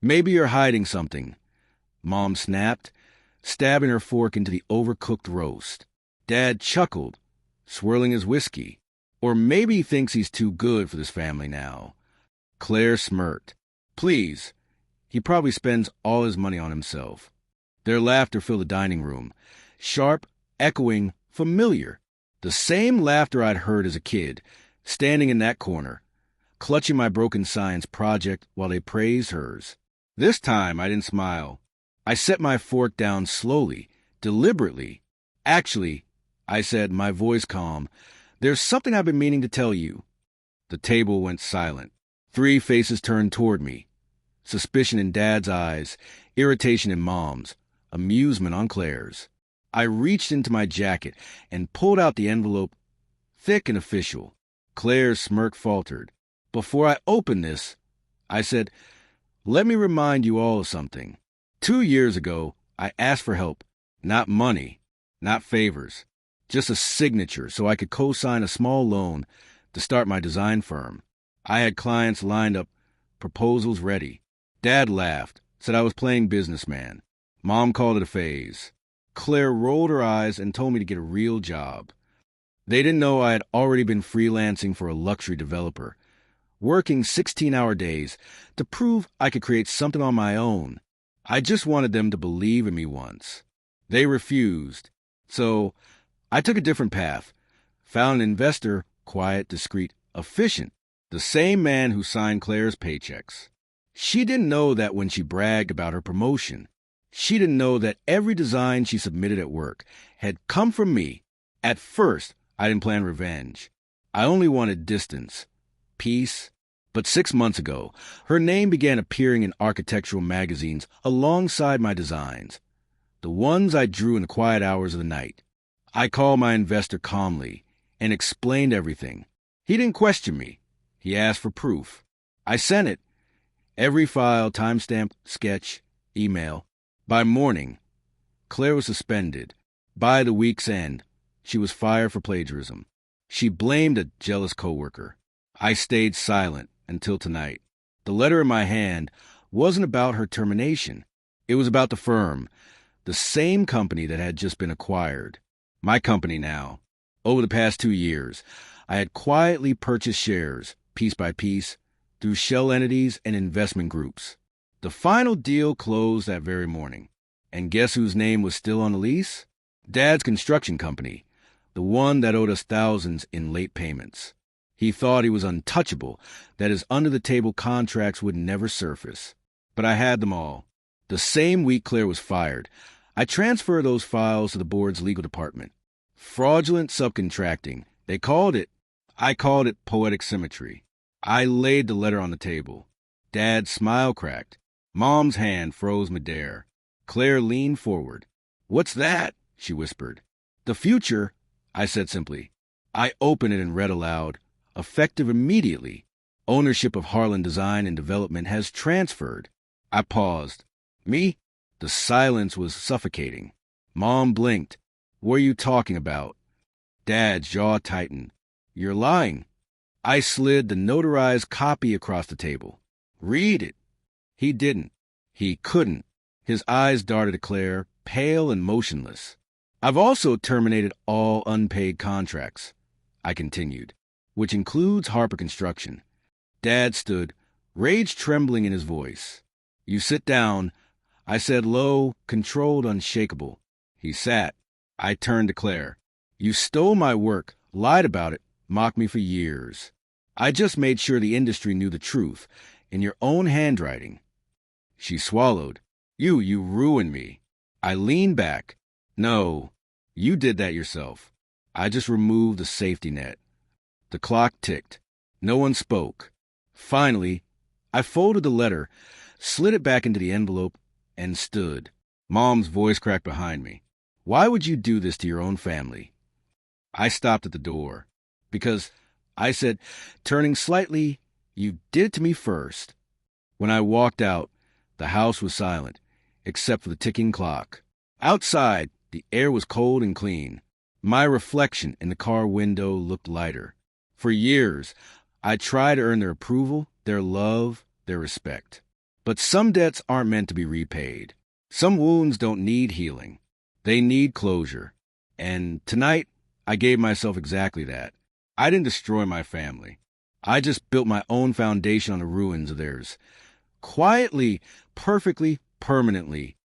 Maybe you're hiding something, Mom snapped, stabbing her fork into the overcooked roast. Dad chuckled, swirling his whiskey. Or maybe he thinks he's too good for this family now. Claire smirked. Please. He probably spends all his money on himself. Their laughter filled the dining room. Sharp, echoing, familiar. The same laughter I'd heard as a kid, standing in that corner, clutching my broken science project while they praised hers. This time I didn't smile. I set my fork down slowly, deliberately. Actually, I said, my voice calm, there's something I've been meaning to tell you. The table went silent. 3 faces turned toward me. Suspicion in Dad's eyes, irritation in Mom's, amusement on Claire's. I reached into my jacket and pulled out the envelope, thick and official. Claire's smirk faltered. Before I open this, I said, let me remind you all of something. 2 years ago, I asked for help, not money, not favors, just a signature so I could co-sign a small loan to start my design firm. I had clients lined up, proposals ready. Dad laughed, said I was playing businessman. Mom called it a phase. Claire rolled her eyes and told me to get a real job. They didn't know I had already been freelancing for a luxury developer, working 16-hour days to prove I could create something on my own. I just wanted them to believe in me once. They refused. So I took a different path, found an investor, quiet, discreet, efficient, the same man who signed Claire's paychecks. She didn't know that when she bragged about her promotion. She didn't know that every design she submitted at work had come from me. At first, I didn't plan revenge. I only wanted distance, peace. But 6 months ago, her name began appearing in architectural magazines alongside my designs, the ones I drew in the quiet hours of the night. I called my investor calmly and explained everything. He didn't question me. He asked for proof. I sent it. Every file, timestamped, sketch, email. By morning, Claire was suspended. By the week's end, she was fired for plagiarism. She blamed a jealous coworker. I stayed silent until tonight. The letter in my hand wasn't about her termination. It was about the firm, the same company that had just been acquired. My company now. Over the past 2 years, I had quietly purchased shares, piece by piece, through shell entities and investment groups. The final deal closed that very morning. And guess whose name was still on the lease? Dad's construction company, the one that owed us thousands in late payments. He thought he was untouchable, that his under-the-table contracts would never surface. But I had them all. The same week Claire was fired, I transferred those files to the board's legal department. Fraudulent subcontracting, they called it. I called it poetic symmetry. I laid the letter on the table. Dad's smile cracked. Mom's hand froze midair. Claire leaned forward. What's that? She whispered. The future, I said simply. I opened it and read aloud. Effective immediately. Ownership of Harlan Design and Development has transferred. I paused. Me? The silence was suffocating. Mom blinked. What are you talking about? Dad's jaw tightened. You're lying. I slid the notarized copy across the table. Read it. He didn't. He couldn't. His eyes darted at Claire, pale and motionless. I've also terminated all unpaid contracts, I continued, which includes Harper Construction. Dad stood, rage trembling in his voice. You sit down, I said low, controlled, unshakable. He sat. I turned to Claire. You stole my work, lied about it, mocked me for years. I just made sure the industry knew the truth, in your own handwriting. She swallowed. You ruined me. I leaned back. No, you did that yourself. I just removed the safety net. The clock ticked. No one spoke. Finally, I folded the letter, slid it back into the envelope, and stood. Mom's voice cracked behind me. Why would you do this to your own family? I stopped at the door. Because, I said, turning slightly, you did it to me first. When I walked out, the house was silent, except for the ticking clock. Outside, the air was cold and clean. My reflection in the car window looked lighter. For years, I tried to earn their approval, their love, their respect. But some debts aren't meant to be repaid. Some wounds don't need healing. They need closure. And tonight, I gave myself exactly that. I didn't destroy my family. I just built my own foundation on the ruins of theirs. Quietly, perfectly, permanently.